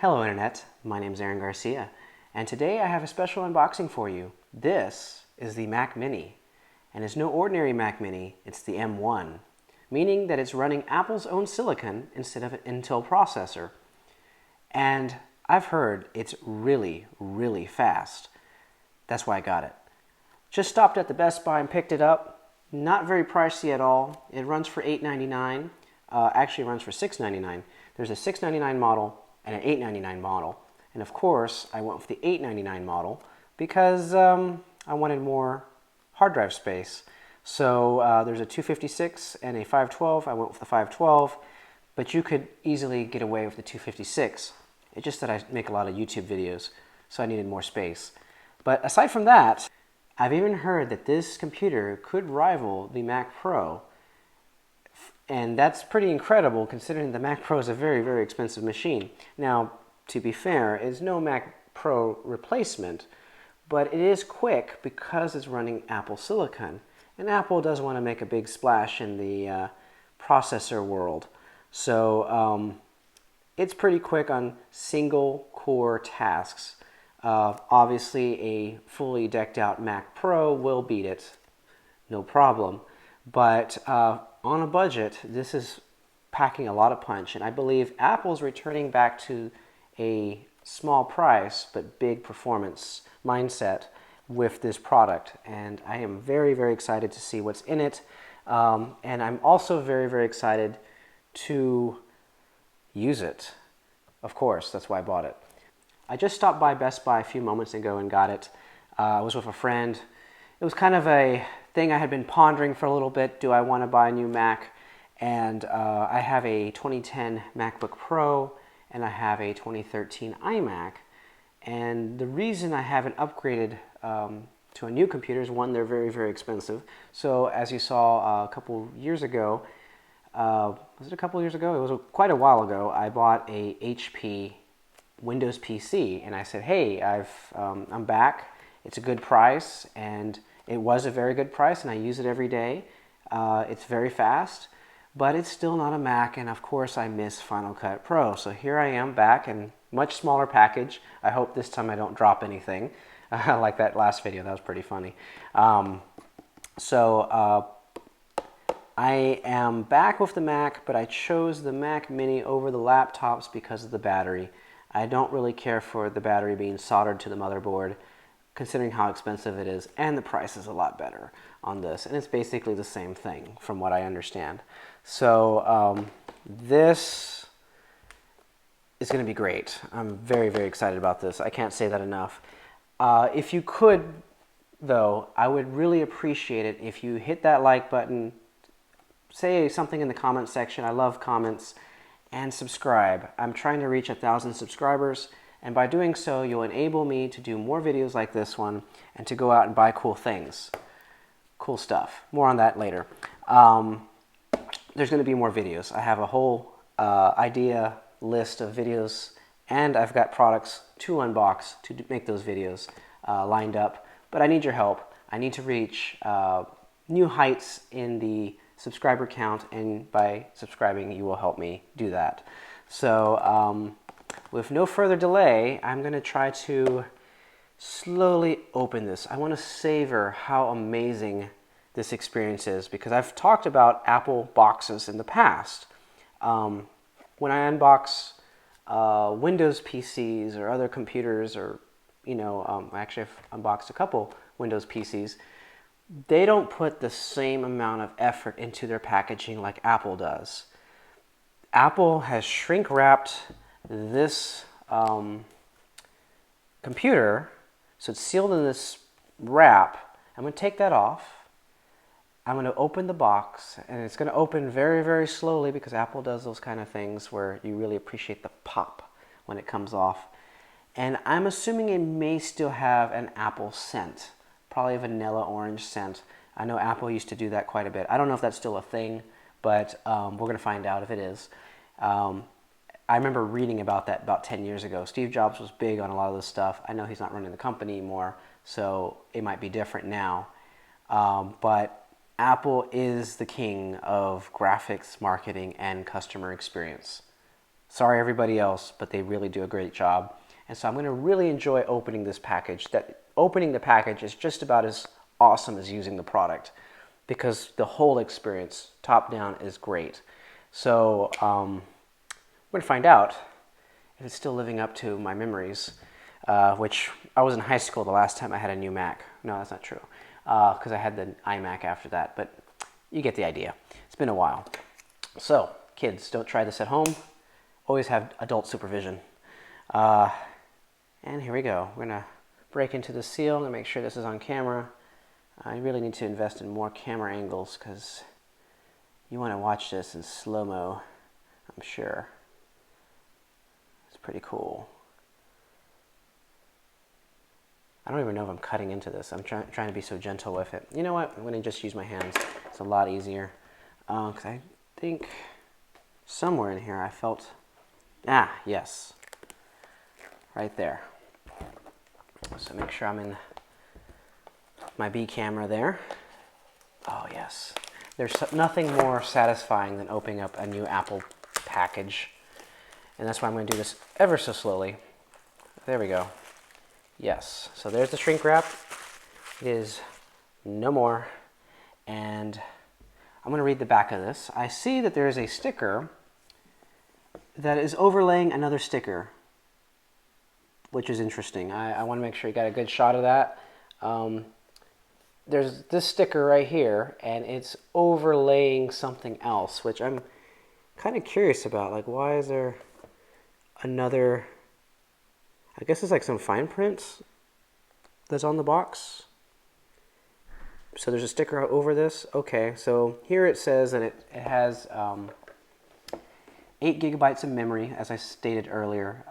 Hello Internet, my name is Aaron Garcia, and today I have a special unboxing for you. This is the Mac Mini, and it's no ordinary Mac Mini, it's the M1, meaning that it's running Apple's own silicon instead of an Intel processor. And I've heard it's really, really fast. That's why I got it. Just stopped at the Best Buy and picked it up. Not very pricey at all. It runs for $8.99. Actually, it runs for $6.99. There's a $6.99 model and an $8.99 model. And of course, I went with the $8.99 model because I wanted more hard drive space. So there's a 256 and a 512. I went with the 512, but you could easily get away with the 256. It's just that I make a lot of YouTube videos, so I needed more space. But aside from that, I've even heard that this computer could rival the Mac Pro. And that's pretty incredible considering the Mac Pro is a very, very expensive machine. Now, to be fair, it's no Mac Pro replacement, but it is quick because it's running Apple Silicon. And Apple does want to make a big splash in the processor world. So it's pretty quick on single core tasks. Obviously, a fully decked out Mac Pro will beat it, no problem. But on a budget, this is packing a lot of punch, and I believe Apple's returning back to a small price but big performance mindset with this product, and I am very, very excited to see what's in it, and I'm also very, very excited to use it. Of course, that's why I bought it. I just stopped by Best Buy a few moments ago and got it. I was with a friend. It was kind of a thing I had been pondering for a little bit. Do I want to buy a new Mac? And I have a 2010 MacBook Pro and I have a 2013 iMac. And the reason I haven't upgraded to a new computer is one, they're very, very expensive. So as you saw a couple years ago, was it a couple years ago? It was quite a while ago. I bought a HP Windows PC and I said, hey, I'm back. It's a good price, and it was a very good price, and I use it every day. It's very fast, but it's still not a Mac, and of course I miss Final Cut Pro. So here I am back in much smaller package. I hope this time I don't drop anything like that last video. That was pretty funny. I am back with the Mac, but I chose the Mac Mini over the laptops because of the battery. I don't really care for the battery being soldered to the motherboard, considering how expensive it is, and the price is a lot better on this, and it's basically the same thing from what I understand. So this is going to be great. I'm very, very excited about this. I can't say that enough. If you could, though, I would really appreciate it if you hit that like button, say something in the comment section. I love comments, and subscribe. I'm trying to reach 1,000 subscribers. And by doing so, you'll enable me to do more videos like this one and to go out and buy cool things. Cool stuff. More on that later. There's going to be more videos. I have a whole idea list of videos, and I've got products to unbox to make those videos lined up. But I need your help. I need to reach new heights in the subscriber count, and by subscribing, you will help me do that. So, with no further delay, I'm going to try to slowly open this. I want to savor how amazing this experience is, because I've talked about Apple boxes in the past. When I unbox Windows PCs or other computers, or actually I've unboxed a couple Windows PCs, they don't put the same amount of effort into their packaging like Apple does. Apple has shrink wrapped this computer, so it's sealed in this wrap. I'm going to take that off. I'm going to open the box, and it's going to open very, very slowly because Apple does those kind of things where you really appreciate the pop when it comes off. And I'm assuming it may still have an Apple scent, probably a vanilla orange scent. I know Apple used to do that quite a bit. I don't know if that's still a thing, but we're going to find out if it is. I remember reading about that about 10 years ago. Steve Jobs was big on a lot of this stuff. I know he's not running the company anymore, so it might be different now. But Apple is the king of graphics, marketing, and customer experience. Sorry everybody else, but they really do a great job. And so I'm going to really enjoy opening this package. Opening the package is just about as awesome as using the product, because the whole experience, top down, is great. So we're going to find out if it's still living up to my memories, which I was in high school the last time I had a new Mac. No, that's not true, because I had the iMac after that, but you get the idea. It's been a while. So kids, don't try this at home. Always have adult supervision. And here we go. We're going to break into the seal and make sure this is on camera. I really need to invest in more camera angles because you want to watch this in slow-mo, I'm sure. It's pretty cool. I don't even know if I'm cutting into this. I'm trying to be so gentle with it. You know what? I'm going to just use my hands. It's a lot easier. Because I think somewhere in here I felt... Ah, yes. Right there. So make sure I'm in my B camera there. Oh, yes. There's nothing more satisfying than opening up a new Apple package. And that's why I'm going to do this ever so slowly. There we go. Yes. So there's the shrink wrap. It is no more. And I'm going to read the back of this. I see that there is a sticker that is overlaying another sticker, which is interesting. I want to make sure you got a good shot of that. There's this sticker right here, and it's overlaying something else, which I'm kind of curious about. Like, why is there another... I guess it's like some fine print that's on the box. So there's a sticker over this. Okay, so here it says that it has 8 gigabytes of memory, as I stated earlier.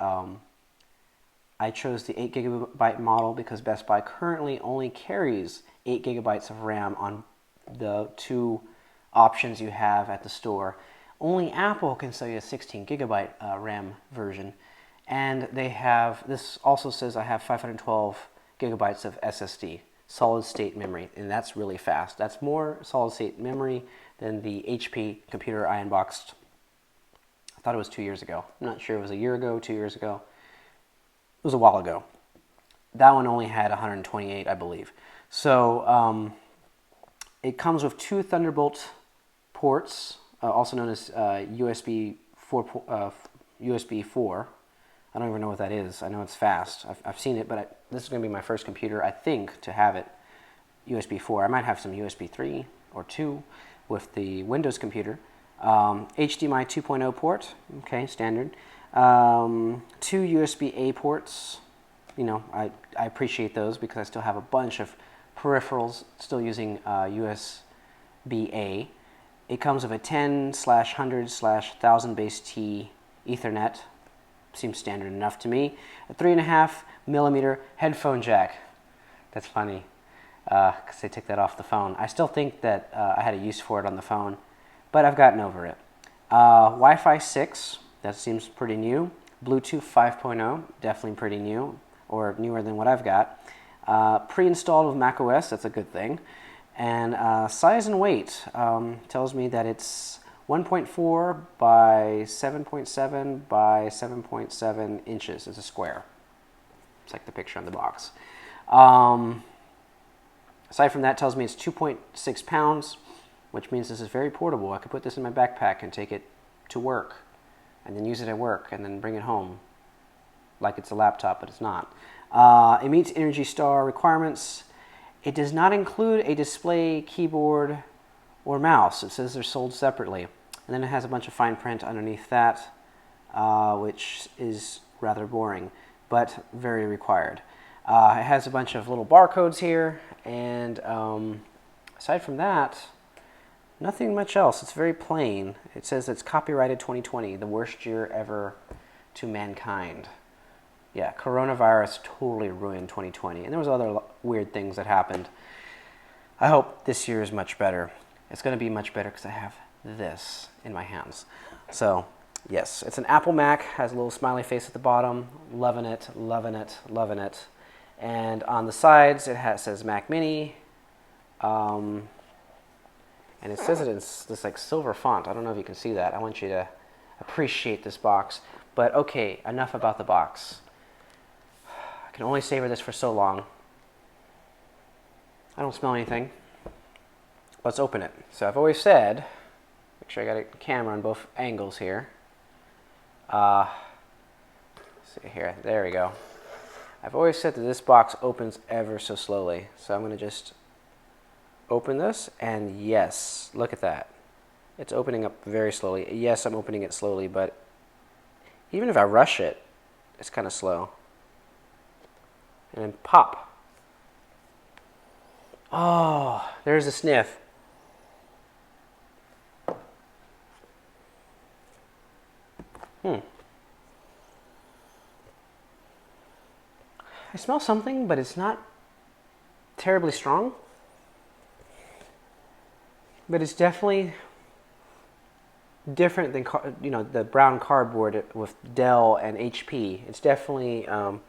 I chose the 8 gigabyte model because Best Buy currently only carries 8 gigabytes of RAM on the 2 options you have at the store. Only Apple can sell you a 16 gigabyte RAM version. And they have, this also says I have 512 gigabytes of SSD, solid state memory, and that's really fast. That's more solid state memory than the HP computer I unboxed. I thought it was 2 years ago. I'm not sure it was a year ago, 2 years ago. It was a while ago. That one only had 128, I believe. So it comes with 2 Thunderbolt ports, also known as USB 4. I don't even know what that is. I know it's fast. I've seen it, but this is going to be my first computer, I think, to have it USB 4. I might have some USB 3 or 2 with the Windows computer. HDMI 2.0 port, okay, standard. 2 USB-A ports. You know, I appreciate those because I still have a bunch of peripherals still using USB-A. It comes with a 10/100/1000 base T Ethernet. Seems standard enough to me. A 3.5 millimeter headphone jack. That's funny because they took that off the phone. I still think that I had a use for it on the phone, but I've gotten over it. Wi-Fi 6, that seems pretty new. Bluetooth 5.0, definitely pretty new, or newer than what I've got. Pre-installed with macOS, that's a good thing. And size and weight tells me that it's 1.4 by 7.7 by 7.7 inches. It's a square. It's like the picture on the box. Aside from that, tells me it's 2.6 pounds, which means this is very portable. I could put this in my backpack and take it to work, and then use it at work, and then bring it home like it's a laptop, but it's not. It meets Energy Star requirements. It does not include a display, keyboard, or mouse. It says they're sold separately. And then it has a bunch of fine print underneath that, which is rather boring, but very required. It has a bunch of little barcodes here, and aside from that, nothing much else. It's very plain. It says it's copyrighted 2020, the worst year ever to mankind. Yeah, coronavirus totally ruined 2020. And there was other weird things that happened. I hope this year is much better. It's going to be much better because I have this in my hands. So, yes, it's an Apple Mac. Has a little smiley face at the bottom. Loving it, loving it, loving it. And on the sides, it says Mac Mini. And it says it in this like silver font. I don't know if you can see that. I want you to appreciate this box. But okay, enough about the box. I can only savor this for so long. I don't smell anything. Let's open it. So I've always said, make sure I got a camera on both angles here. See here, there we go. I've always said that this box opens ever so slowly. So I'm going to just open this, and yes, look at that. It's opening up very slowly. Yes, I'm opening it slowly, but even if I rush it, it's kind of slow. And then pop. Oh, there's a sniff. I smell something, but it's not terribly strong. But it's definitely different than, you know, the brown cardboard with Dell and HP. It's definitely, but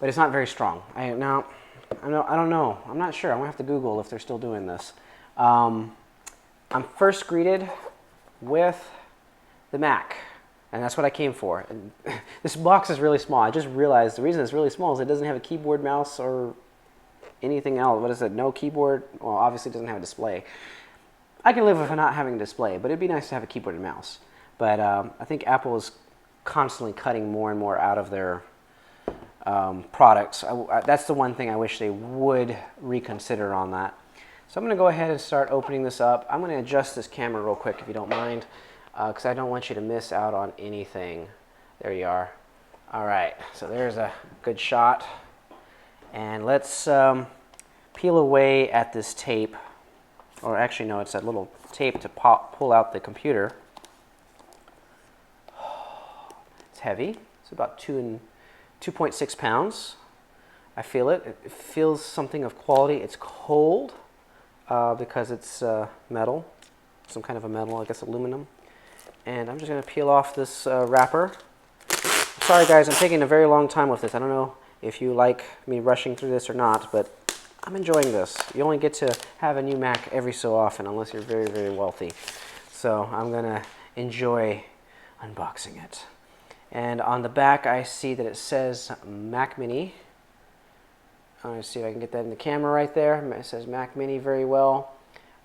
it's not very strong. I don't know. I'm not sure. I'm gonna have to Google if they're still doing this. I'm first greeted with the Mac, and that's what I came for. And this box is really small. I just realized the reason it's really small is it doesn't have a keyboard, mouse, or anything else. What is it? No keyboard. Well, obviously it doesn't have a display. I can live with not having a display, but it'd be nice to have a keyboard and mouse. But I think Apple is constantly cutting more and more out of their products. That's the one thing I wish they would reconsider on that. So I'm going to go ahead and start opening this up. I'm going to adjust this camera real quick if you don't mind, because I don't want you to miss out on anything. There you are. All right, so there's a good shot. And let's peel away at this tape. Or actually, no, it's that little tape to pull out the computer. It's heavy. It's about 2.6 pounds. I feel it. It feels something of quality. It's cold because it's metal, some kind of a metal, I guess aluminum. And I'm just going to peel off this wrapper. Sorry guys, I'm taking a very long time with this. I don't know if you like me rushing through this or not, but I'm enjoying this. You only get to have a new Mac every so often unless you're very, very wealthy. So I'm going to enjoy unboxing it. And on the back I see that it says Mac Mini. Let's see if I can get that in the camera right there. It says Mac Mini very well.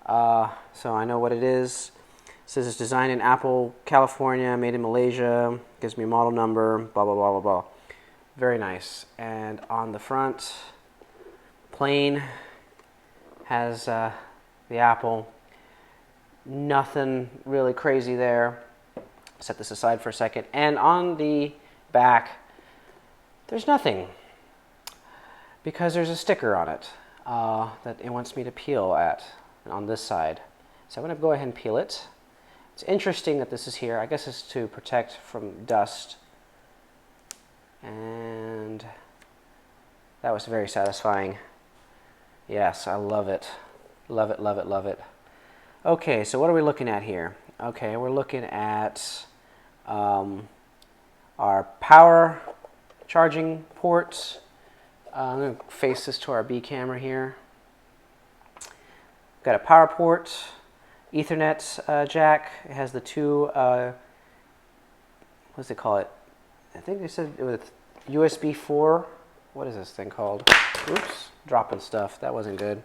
So I know what it is. It says it's designed in Apple, California, made in Malaysia, gives me a model number, blah, blah, blah, blah, blah. Very nice. And on the front, plain, has the Apple. Nothing really crazy there. Set this aside for a second. And on the back, there's nothing, because there's a sticker on it that it wants me to peel at on this side. So I'm going to go ahead and peel it. It's interesting that this is here. I guess it's to protect from dust. And that was very satisfying. Yes, I love it. Love it, love it, love it. Okay, so what are we looking at here? Okay, we're looking at our power charging ports. I'm going to face this to our B camera here. Got a power port, Ethernet jack. It has the two, what's it call it? I think they said it was USB 4. What is this thing called? Oops, dropping stuff. That wasn't good.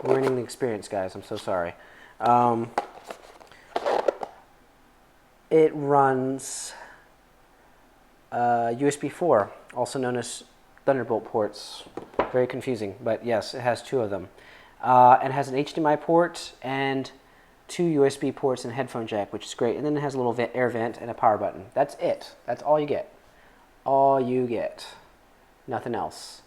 Ruining the experience, guys. I'm so sorry. It runs USB 4, also known as Thunderbolt ports. Very confusing, but yes, it has two of them. And has an HDMI port and two USB ports and a headphone jack, which is great. And then it has a little air vent and a power button. That's it. That's all you get. All you get. Nothing else.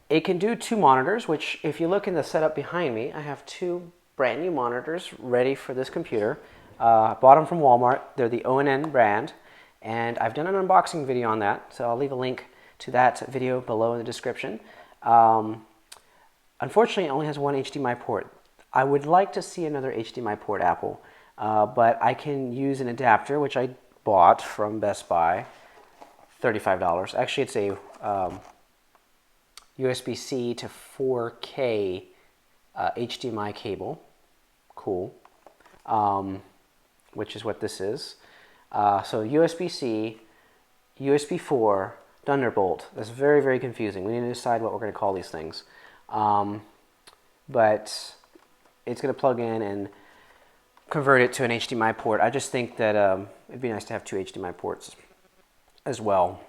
It can do two monitors, which if you look in the setup behind me, I have two brand new monitors ready for this computer. Bought them from Walmart. They're the ONN brand. And I've done an unboxing video on that, so I'll leave a link to that video below in the description. Unfortunately, it only has one HDMI port. I would like to see another HDMI port, Apple, but I can use an adapter, which I bought from Best Buy, $35. Actually, it's a USB-C to 4K HDMI cable, cool, which is what this is. So USB-C, USB 4, Thunderbolt. That's very, very confusing. We need to decide what we're going to call these things. But it's going to plug in and convert it to an HDMI port. I just think that it'd be nice to have 2 HDMI ports as well.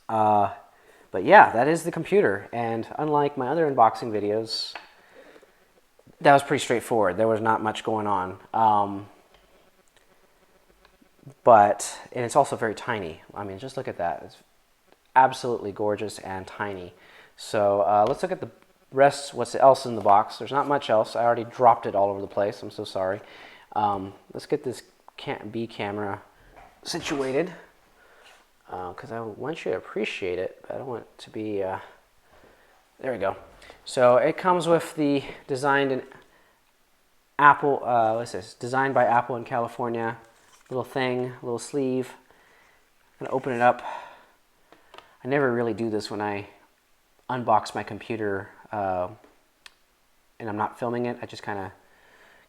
But yeah, that is the computer. And unlike my other unboxing videos, that was pretty straightforward. There was not much going on. And it's also very tiny. I mean, just look at that. It's absolutely gorgeous and tiny. So let's look at the rest, what's else in the box. There's not much else. I already dropped it all over the place. I'm so sorry. Let's get this B camera situated because I want you to appreciate it. I don't want it to be, there we go. So it comes with the designed by Apple in California. Little thing, little sleeve. I'm gonna open it up. I never really do this when I unbox my computer and I'm not filming it. I just kind of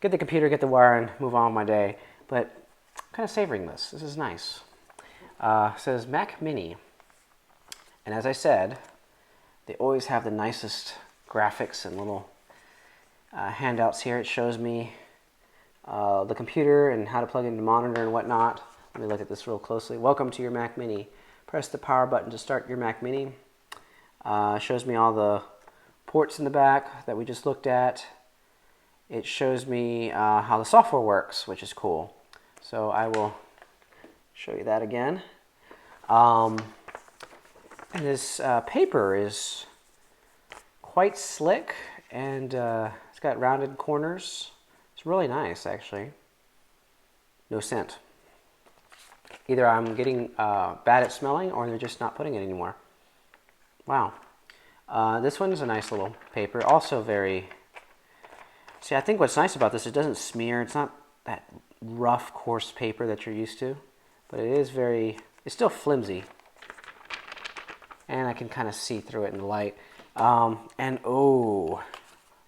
get the computer, get the wire, and move on with my day. But I'm kind of savoring this. This is nice. It says Mac Mini. And as I said, they always have the nicest graphics and little handouts here. It shows me the computer and how to plug into the monitor and whatnot. Let me look at this real closely. Welcome to your Mac Mini. Press the power button to start your Mac Mini. Shows me all the ports in the back that we just looked at. It shows me how the software works, which is cool. So I will show you that again. And this paper is quite slick, and it's got rounded corners. It's really nice, actually. No scent. Either I'm getting bad at smelling, or they're just not putting it anymore. Wow. This one's a nice little paper. Also very... See, I think what's nice about this, it doesn't smear. It's not that rough, coarse paper that you're used to. But it is very... It's still flimsy. And I can kind of see through it in the light. And oh,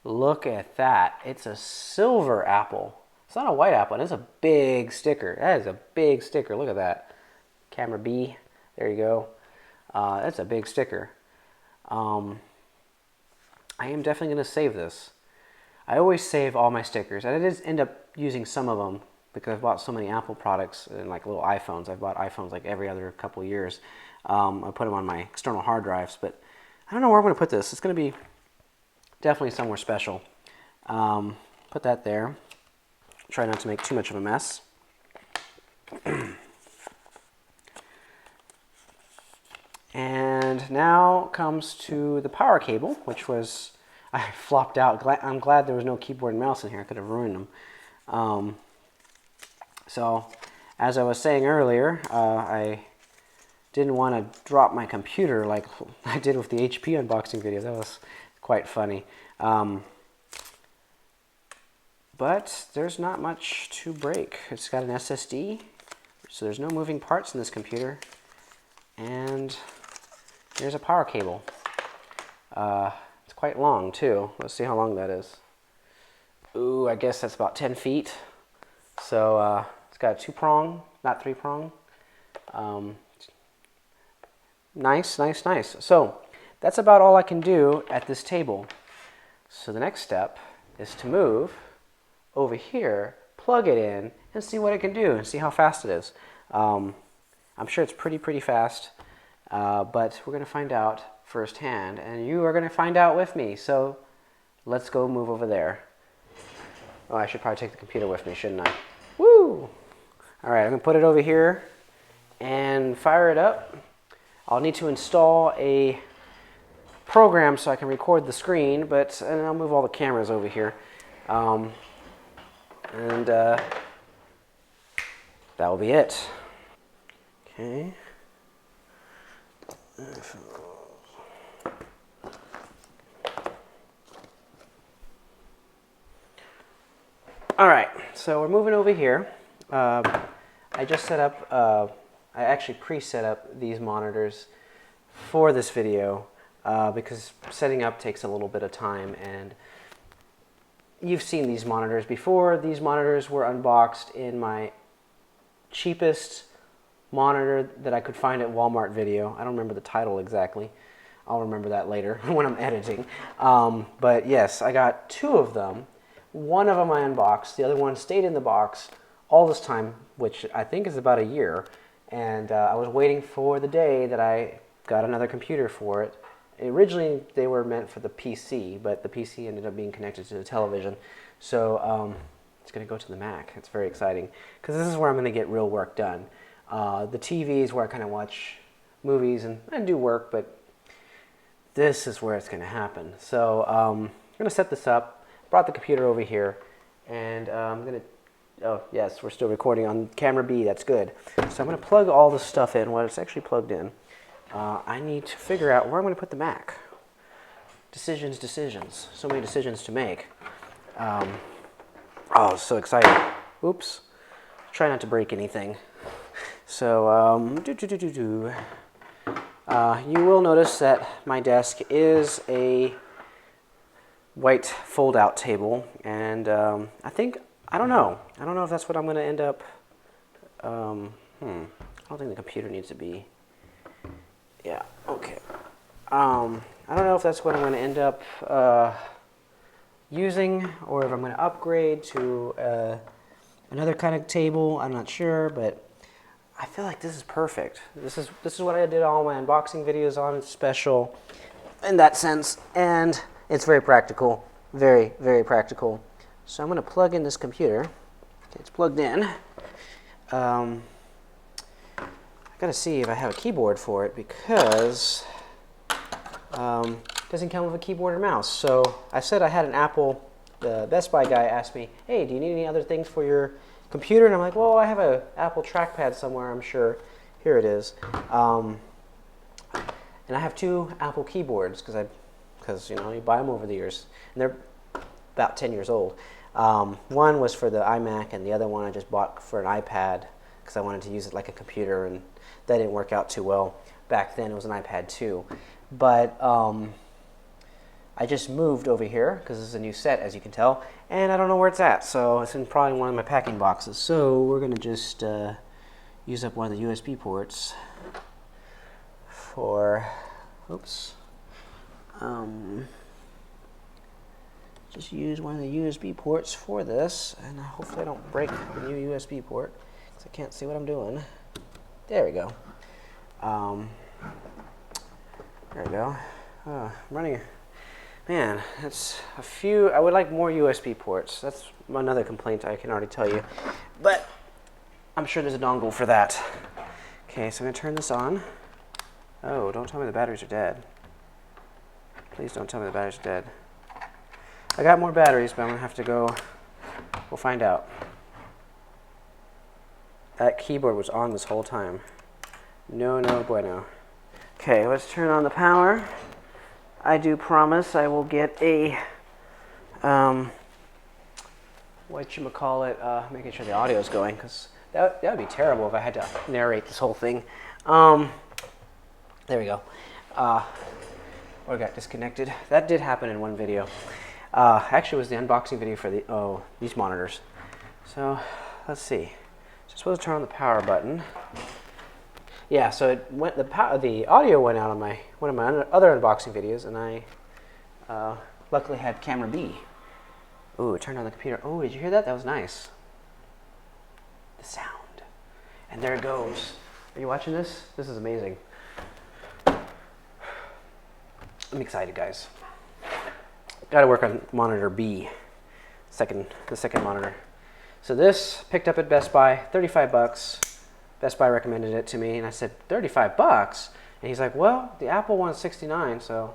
look at that. It's a silver apple. It's not a white apple. And it's a big sticker. That is a big sticker. Look at that. Camera B. There you go. That's a big sticker. I am definitely going to save this. I always save all my stickers. And I did end up using some of them because I've bought so many Apple products and like little iPhones. I've bought iPhones like every other couple of years. I put them on my external hard drives, but I don't know where I'm going to put this. It's going to be definitely somewhere special. Put that there. Try not to make too much of a mess. And now comes to the power cable, which was, I flopped out. I'm glad there was no keyboard and mouse in here. I could have ruined them. So, as I was saying earlier, I didn't want to drop my computer like I did with the HP unboxing video. That was quite funny. But there's not much to break. It's got an SSD, so there's no moving parts in this computer. And there's a power cable. It's quite long too. Let's see how long that is. Ooh, I guess that's about 10 feet. So it's got a 2-prong, not 3-prong. Nice, nice, nice. So that's about all I can do at this table. So the next step is to move over here, plug it in, and see what it can do, and see how fast it is. I'm sure it's pretty fast, but we're going to find out firsthand, and you are going to find out with me. So let's go move over there. Oh, I should probably take the computer with me, shouldn't I? Woo! All right, I'm going to put it over here and fire it up. I'll need to install a program so I can record the screen, and I'll move all the cameras over here. That will be it. Okay. All right, so we're moving over here. I just set up, I actually pre-set up these monitors for this video because setting up takes a little bit of time, and you've seen these monitors before. These monitors were unboxed in my cheapest monitor that I could find at Walmart video. I don't remember the title exactly. I'll remember that later when I'm editing. But yes, I got 2 of them. One of them I unboxed. The other one stayed in the box all this time, which I think is about a year. And I was waiting for the day that I got another computer for it. Originally, they were meant for the PC, but the PC ended up being connected to the television. So it's going to go to the Mac. It's very exciting because this is where I'm going to get real work done. The TV is where I kind of watch movies and do work, but this is where it's going to happen. So I'm going to set this up. Brought the computer over here, and I'm going to... Oh, yes, we're still recording on camera B. That's good. So I'm going to plug all this stuff in, what it's actually plugged in. I need to figure out where I'm going to put the Mac. Decisions. So many decisions to make. Oh, so excited. Oops. Try not to break anything. So, you will notice that my desk is a white fold-out table, and I don't know if that's what I'm going to end up, I don't think the computer needs to be, yeah, okay. I don't know if that's what I'm going to end up using, or if I'm going to upgrade to another kind of table. I'm not sure, but I feel like this is perfect. This is what I did all my unboxing videos on. It's special in that sense, and it's very practical, very, very practical. So I'm going to plug in this computer. Okay, it's plugged in. I got to see if I have a keyboard for it because it doesn't come with a keyboard or mouse. So I said I had an Apple. The Best Buy guy asked me, "Hey, do you need any other things for your computer?" And I'm like, "Well, I have an Apple trackpad somewhere, I'm sure. Here it is." And I have 2 Apple keyboards because you know, you buy them over the years, and they're about 10 years old. One was for the iMac, and the other one I just bought for an iPad because I wanted to use it like a computer, and that didn't work out too well. Back then it was an iPad 2. But I just moved over here because this is a new set, as you can tell, and I don't know where it's at, so it's in probably one of my packing boxes. So we're going to just use up one of the USB ports for, oops, just use one of the USB ports for this, and hopefully I don't break the new USB port because I can't see what I'm doing. There we go. There we go. I'm running. Man, that's a few. I would like more USB ports. That's another complaint I can already tell you. But I'm sure there's a dongle for that. Okay, so I'm going to turn this on. Oh, don't tell me the batteries are dead. Please don't tell me the batteries are dead. I got more batteries, but I'm going to have to go. We'll find out. That keyboard was on this whole time. No bueno. Okay, let's turn on the power. I do promise I will get a, making sure the audio is going, because that would be terrible if I had to narrate this whole thing. There we go. Or got disconnected. That did happen in one video. Actually, it was the unboxing video for these monitors. So let's see. So I'm supposed to turn on the power button. Yeah, so it went. The audio went out on one of my other unboxing videos, and I luckily had camera B. Ooh, it turned on the computer. Oh, did you hear that? That was nice. The sound. And there it goes. Are you watching this? This is amazing. I'm excited, guys. Got to work on monitor B, the second monitor. So this picked up at Best Buy, 35 bucks. Best Buy recommended it to me, and I said, 35 bucks? And he's like, well, the Apple one's 69, so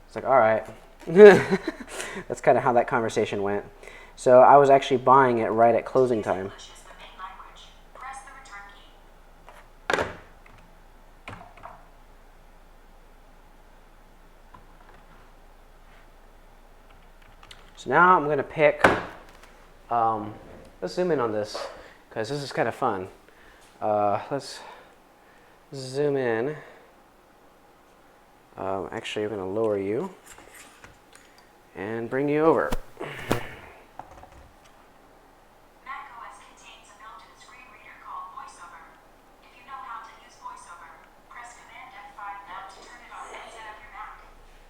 it's like, all right. That's kind of how that conversation went. So I was actually buying it right at closing time. So now I'm going to pick, let's zoom in on this, because this is kind of fun. Let's zoom in. Actually, I'm going to lower you and bring you over. macOS contains a built-in screen reader called VoiceOver. If you know how to use VoiceOver, press Command F5 now to turn it on and set up your Mac.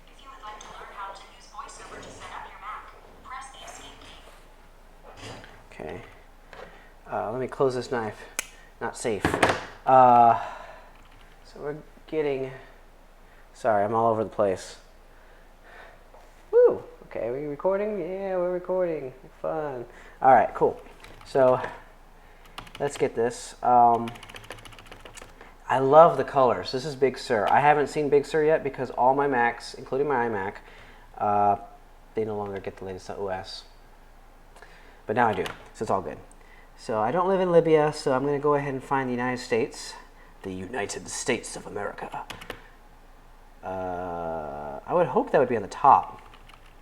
If you would like to learn how to use VoiceOver to set up your Mac, press the Escape key. Okay. Let me close this knife. Not safe. So we're getting... Sorry, I'm all over the place. Woo! Okay, are we recording? Yeah, we're recording. Fun. All right, cool. So let's get this. I love the colors. This is Big Sur. I haven't seen Big Sur yet because all my Macs, including my iMac, they no longer get the latest OS. But now I do, so it's all good. So I don't live in Libya, so I'm going to go ahead and find the United States. The United States of America. I would hope that would be on the top.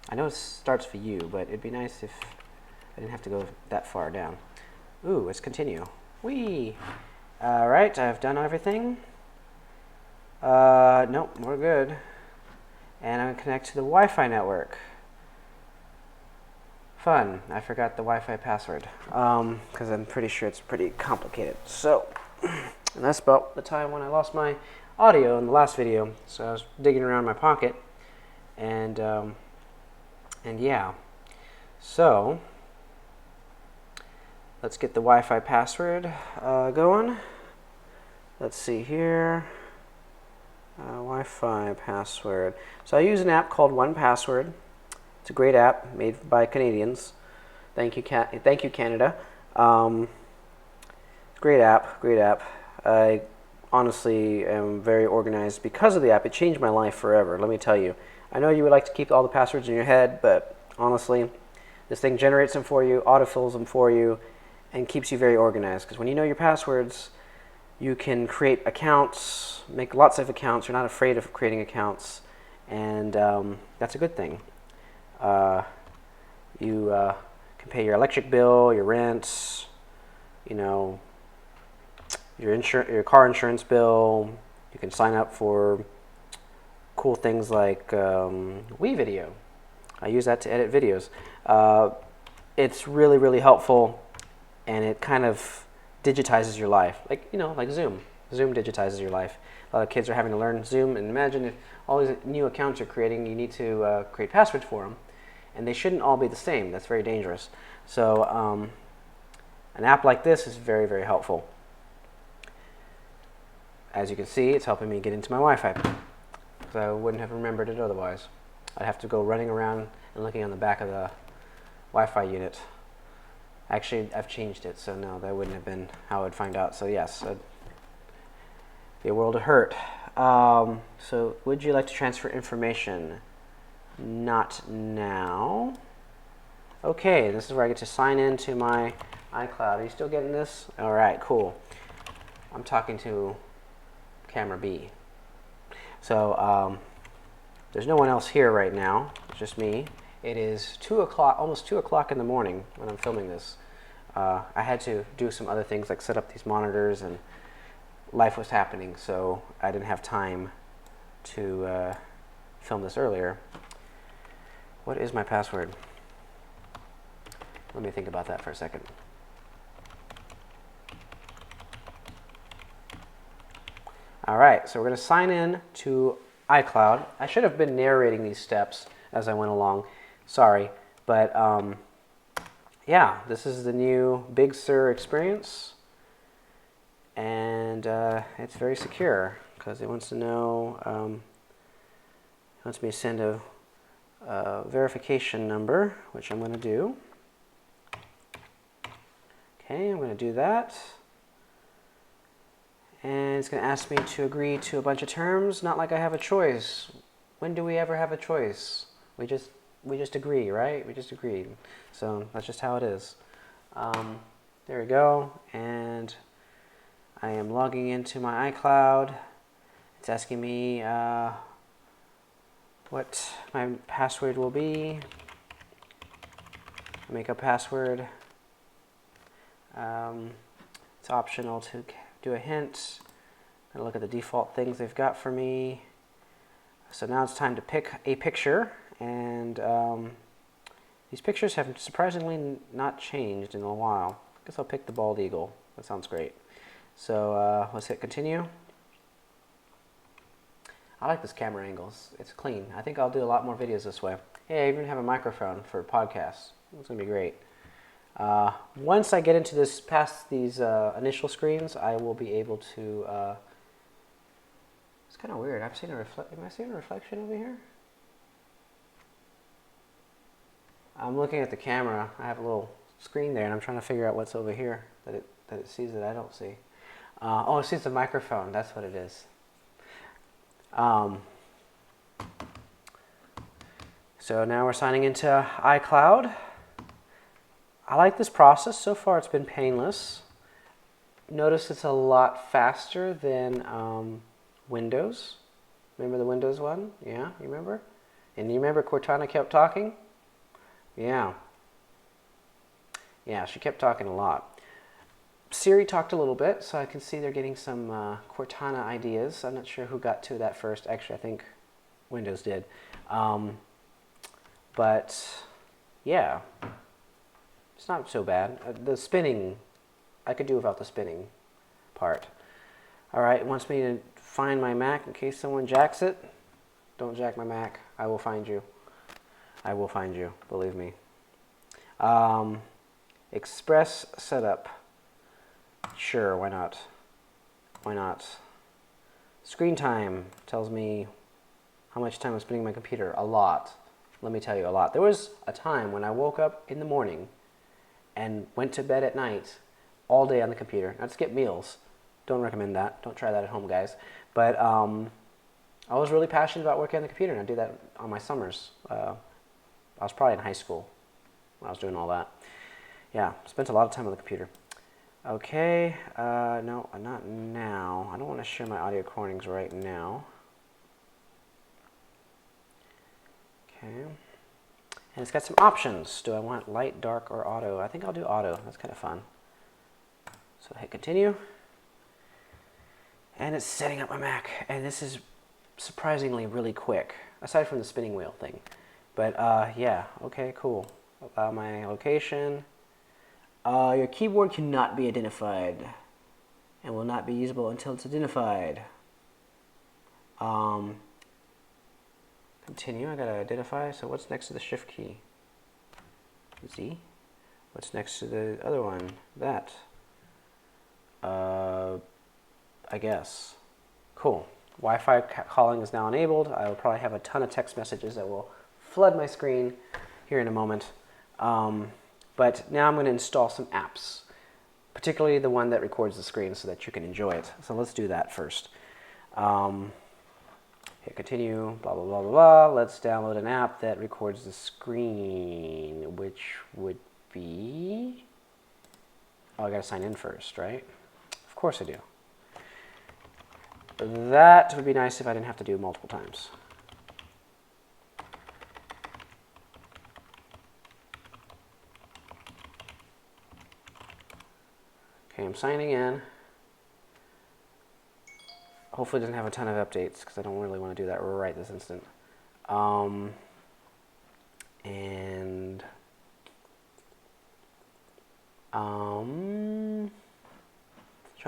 I know it starts for you, but it'd be nice if I didn't have to go that far down. Ooh, let's continue. Whee! Alright, I've done everything. Nope, we're good. And I'm going to connect to the Wi-Fi network. Fun. I forgot the Wi-Fi password because I'm pretty sure it's pretty complicated. So, and that's about the time when I lost my audio in the last video. So I was digging around in my pocket, and yeah. So let's get the Wi-Fi password going. Let's see here. Wi-Fi password. So I use an app called 1Password. It's a great app made by Canadians. Thank you, Canada. Great app, great app. I honestly am very organized because of the app. It changed my life forever, let me tell you. I know you would like to keep all the passwords in your head, but honestly, this thing generates them for you, autofills them for you, and keeps you very organized. Because when you know your passwords, you can create accounts, make lots of accounts. You're not afraid of creating accounts, and that's a good thing. You can pay your electric bill, your rent, you know, your car insurance bill. You can sign up for cool things like WeVideo. I use that to edit videos. It's really, really helpful, and it kind of digitizes your life, like, you know, like Zoom. Zoom digitizes your life. A lot of kids are having to learn Zoom, and imagine if all these new accounts you're creating, you need to create passwords for them, and they shouldn't all be the same. That's very dangerous. So an app like this is very, very helpful. As you can see, it's helping me get into my Wi-Fi, because I wouldn't have remembered it otherwise. I'd have to go running around and looking on the back of the Wi-Fi unit. Actually, I've changed it, so no, that wouldn't have been how I would find out. So yes, it'd be a world of hurt. So would you like to transfer information? Not now. Okay, this is where I get to sign in to my iCloud. Are you still getting this? All right, cool. I'm talking to camera B. So there's no one else here right now. It's just me. It is 2 o'clock, almost 2 o'clock in the morning when I'm filming this. I had to do some other things like set up these monitors, and life was happening, so I didn't have time to film this earlier. What is my password? Let me think about that for a second. All right, so we're going to sign in to iCloud. I should have been narrating these steps as I went along. Sorry, but yeah, this is the new Big Sur experience, and it's very secure because it wants to know, it wants me to send a verification number, which I'm going to do. Okay, I'm going to do that. And it's going to ask me to agree to a bunch of terms, not like I have a choice. When do we ever have a choice? We just agree, right? We just agreed. So that's just how it is. There we go. And I am logging into my iCloud. It's asking me what my password will be. Make a password. It's optional to do a hint. I'm gonna look at the default things they've got for me. So now it's time to pick a picture, and These pictures have surprisingly not changed in a while. I guess I'll pick the bald eagle. That sounds great. So let's hit continue. I like this camera angles. It's clean. I think I'll do a lot more videos this way. Hey, I even have a microphone for podcasts. It's going to be great. Once I get into this, past these initial screens, I will be able to... it's kind of weird. Am I seeing a reflection over here? I'm looking at the camera. I have a little screen there, and I'm trying to figure out what's over here that it sees that I don't see. Oh, it sees the microphone. That's what it is. So now we're signing into iCloud. I like this process. So far it's been painless. Notice it's a lot faster than Windows. Remember the Windows one? Yeah, you remember? And you remember Cortana kept talking? Yeah. Yeah, she kept talking a lot. Siri talked a little bit, so I can see they're getting some Cortana ideas. I'm not sure who got to that first. Actually, I think Windows did. But, yeah. It's not so bad. The spinning, I could do without the spinning part. All right, it wants me to find my Mac in case someone jacks it. Don't jack my Mac. I will find you. I will find you, believe me. Express setup. Sure, why not? Why not? Screen time tells me how much time I'm spending on my computer. A lot. Let me tell you, a lot. There was a time when I woke up in the morning and went to bed at night all day on the computer. Not to skip meals. Don't recommend that. Don't try that at home, guys. But I was really passionate about working on the computer, and I did that on my summers. I was probably in high school when I was doing all that. Yeah, spent a lot of time on the computer. Okay, no, not now. I don't want to share my audio recordings right now. Okay, and it's got some options. Do I want light, dark, or auto? I think I'll do auto. That's kind of fun. So hit continue. And it's setting up my Mac. And this is surprisingly really quick, aside from the spinning wheel thing. But yeah, okay, cool. Allow my location. Your keyboard cannot be identified and will not be usable until it's identified. Continue, I gotta identify. So what's next to the shift key? Z. What's next to the other one? That. I guess. Cool. Wi-Fi calling is now enabled. I will probably have a ton of text messages that will flood my screen here in a moment. But now I'm going to install some apps, particularly the one that records the screen so that you can enjoy it. So let's do that first. Hit continue, blah, blah, blah, blah, blah. Let's download an app that records the screen, which would be... Oh, I got to sign in first, right? Of course I do. That would be nice if I didn't have to do it multiple times. Okay, I'm signing in. Hopefully it doesn't have a ton of updates because I don't really want to do that right this instant. Trying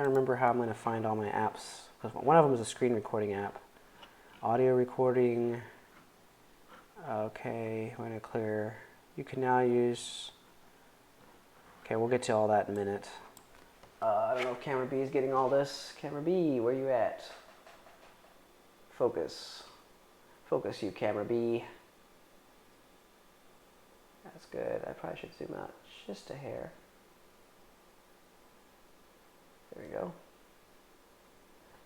to remember how I'm going to find all my apps. Because one of them is a screen recording app. Audio recording. Okay, I'm going to clear. You can now use... Okay, we'll get to all that in a minute. I don't know if Camera B is getting all this. Camera B, where you at? Focus. Focus, you Camera B. That's good. I probably should zoom out just a hair. There we go.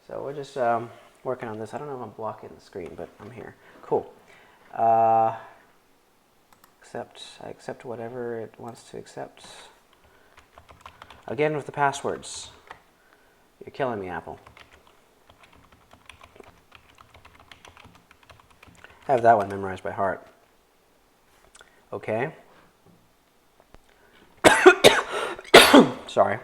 So we're just working on this. I don't know if I'm blocking the screen, but I'm here. Cool. I accept whatever it wants to accept. Again with the passwords. You're killing me, Apple. I have that one memorized by heart. Okay. Sorry.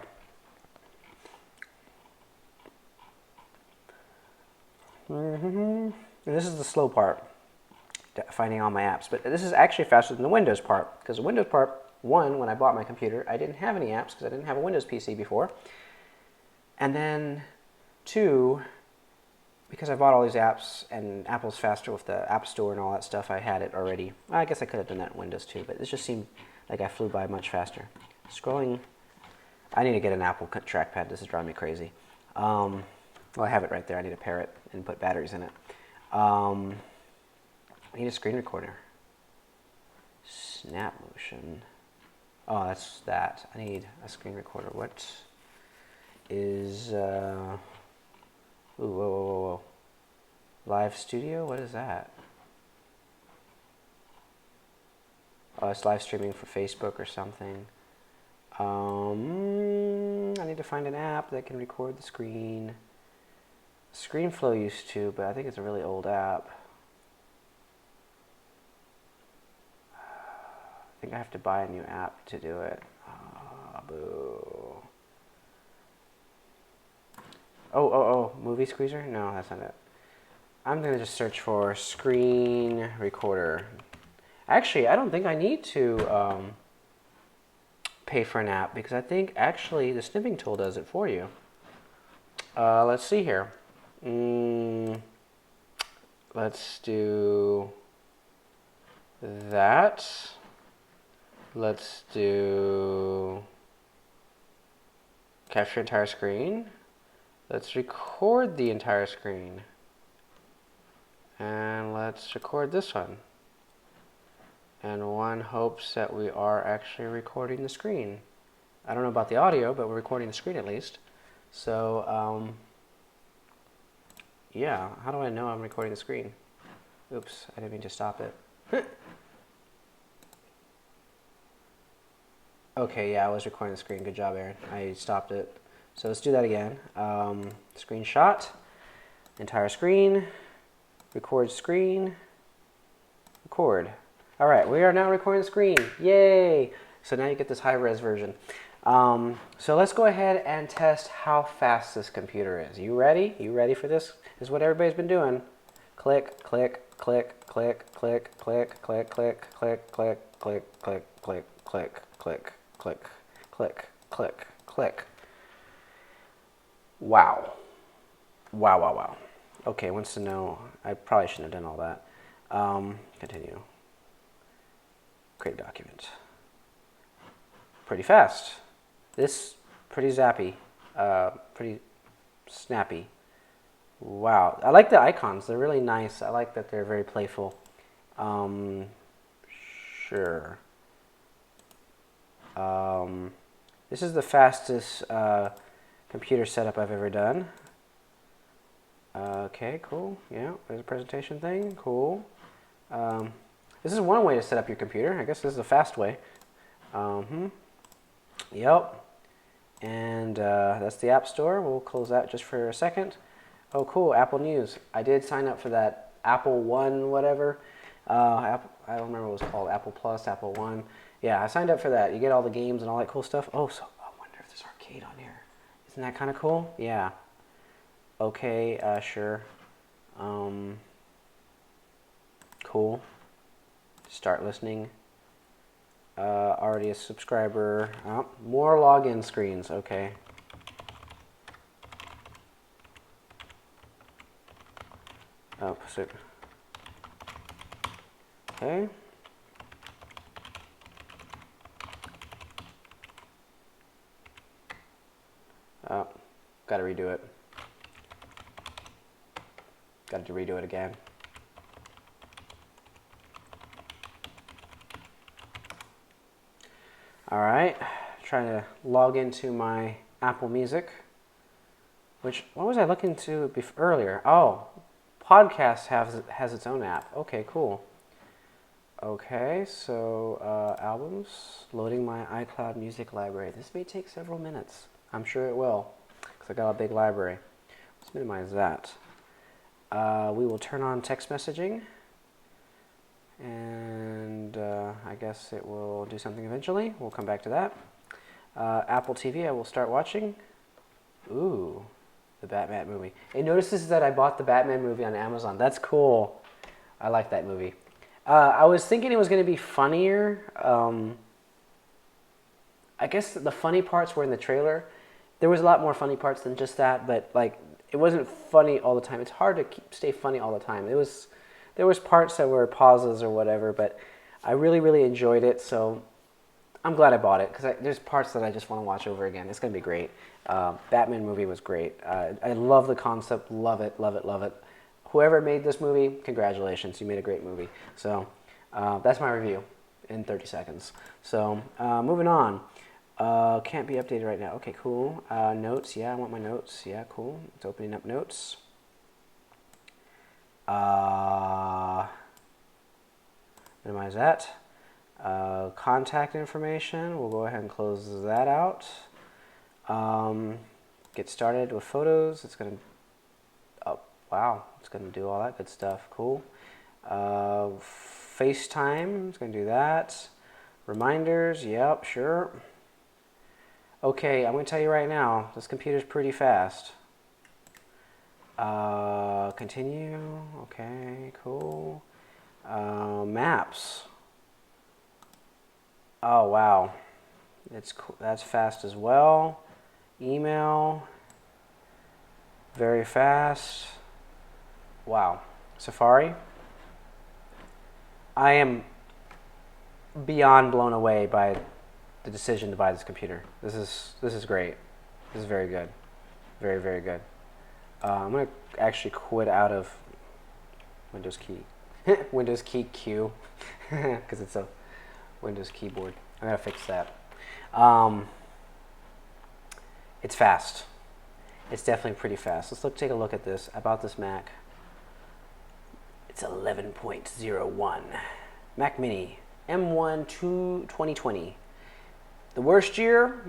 And this is the slow part. finding all my apps. But this is actually faster than the Windows part, because the Windows part, one, when I bought my computer, I didn't have any apps because I didn't have a Windows PC before. And then two, because I bought all these apps and Apple's faster with the App Store and all that stuff, I had it already. Well, I guess I could have done that in Windows too, but this just seemed like I flew by much faster. Scrolling, I need to get an Apple trackpad. This is driving me crazy. Well, I have it right there. I need to pair it and put batteries in it. I need a screen recorder. Snap motion. Oh, that's that. I need a screen recorder. What is... Ooh, whoa, whoa, whoa, whoa. Live Studio? What is that? Oh, it's live streaming for Facebook or something. I need to find an app that can record the screen. ScreenFlow used to, but I think it's a really old app. I think I have to buy a new app to do it. Oh, boo. Oh, Movie Squeezer? No, that's not it. I'm going to just search for screen recorder. Actually, I don't think I need to pay for an app, because I think actually the snipping tool does it for you. Let's see here. Let's do that. Let's do capture entire screen. Let's record the entire screen. And let's record this one. And one hopes that we are actually recording the screen. I don't know about the audio, but we're recording the screen at least. So, yeah, how do I know I'm recording the screen? Oops, I didn't mean to stop it. Okay, yeah, I was recording the screen. Good job, Aaron. I stopped it. So let's do that again. Screenshot, entire screen, record screen, record. All right, we are now recording the screen. Yay! So now you get this high-res version. So let's go ahead and test how fast this computer is. You ready? You ready for this? This is what everybody's been doing. Click, click, click, click, click, click, click, click, click, click, click, click, click, click, click, click, click, click, click. Wow. Wow, wow, wow. Okay, wants to know. I probably shouldn't have done all that. Continue. Create a document. Pretty fast. This, pretty zappy. Pretty snappy. Wow. I like the icons. They're really nice. I like that they're very playful. Sure. This is the fastest computer setup I've ever done. Okay, cool. Yeah, there's a presentation thing. Cool. This is one way to set up your computer. I guess this is a fast way. Yep. And that's the App Store. We'll close that just for a second. Oh, cool. Apple News. I did sign up for that Apple One, whatever. I don't remember what it was called. Apple Plus, Apple One. Yeah, I signed up for that. You get all the games and all that cool stuff. Oh, so I wonder if there's arcade on here. Isn't that kind of cool? Yeah. Okay, sure. Cool. Start listening. Already a subscriber. Oh, more login screens. Okay. Oh, so. Okay. Oh, gotta redo it. Got to redo it again. All right, trying to log into my Apple Music. What was I looking to earlier? Oh, Podcast has its own app. Okay, cool. Okay, so albums, loading my iCloud music library. This may take several minutes. I'm sure it will, because I got a big library. Let's minimize that. We will turn on text messaging, and I guess it will do something eventually. We'll come back to that. Apple TV, I will start watching. Ooh, the Batman movie. It notices that I bought the Batman movie on Amazon. That's cool. I like that movie. I was thinking it was going to be funnier. I guess the funny parts were in the trailer. There was a lot more funny parts than just that, but like it wasn't funny all the time. It's hard to stay funny all the time. There was parts that were pauses or whatever, but I really, really enjoyed it. So I'm glad I bought it because there's parts that I just want to watch over again. It's going to be great. Batman movie was great. I love the concept. Love it, love it, love it. Whoever made this movie, congratulations. You made a great movie. So that's my review in 30 seconds. So moving on. Can't be updated right now. Okay, cool. Notes. Yeah, I want my notes. Yeah, cool. It's opening up notes. Minimize that. Contact information. We'll go ahead and close that out. Get started with photos. It's going to... Oh, wow. It's going to do all that good stuff. Cool. FaceTime. It's going to do that. Reminders. Yep, sure. Okay, I'm going to tell you right now, this computer's pretty fast. Continue. Okay, cool. Maps. Oh, wow. It's cool. That's fast as well. Email. Very fast. Wow. Safari. I am beyond blown away by the decision to buy this computer. This is great. This is very good. Very, very good. I'm going to actually quit out of Windows key. Windows key Q. Because it's a Windows keyboard. I gotta fix that. It's fast. It's definitely pretty fast. Let's take a look at this, about this Mac. It's 11.01. Mac Mini. M1 2020. The worst year,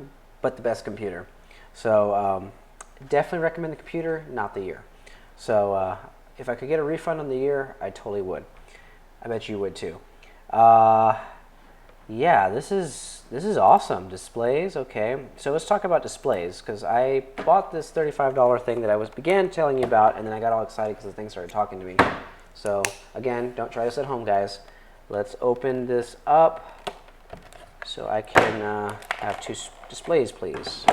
but the best computer. So definitely recommend the computer, not the year. So if I could get a refund on the year, I totally would. I bet you would too. Yeah, this is awesome. Displays, okay. So let's talk about displays, because I bought this $35 thing that I began telling you about, and then I got all excited because the thing started talking to me. So again, don't try this at home, guys. Let's open this up so I can have two displays, please.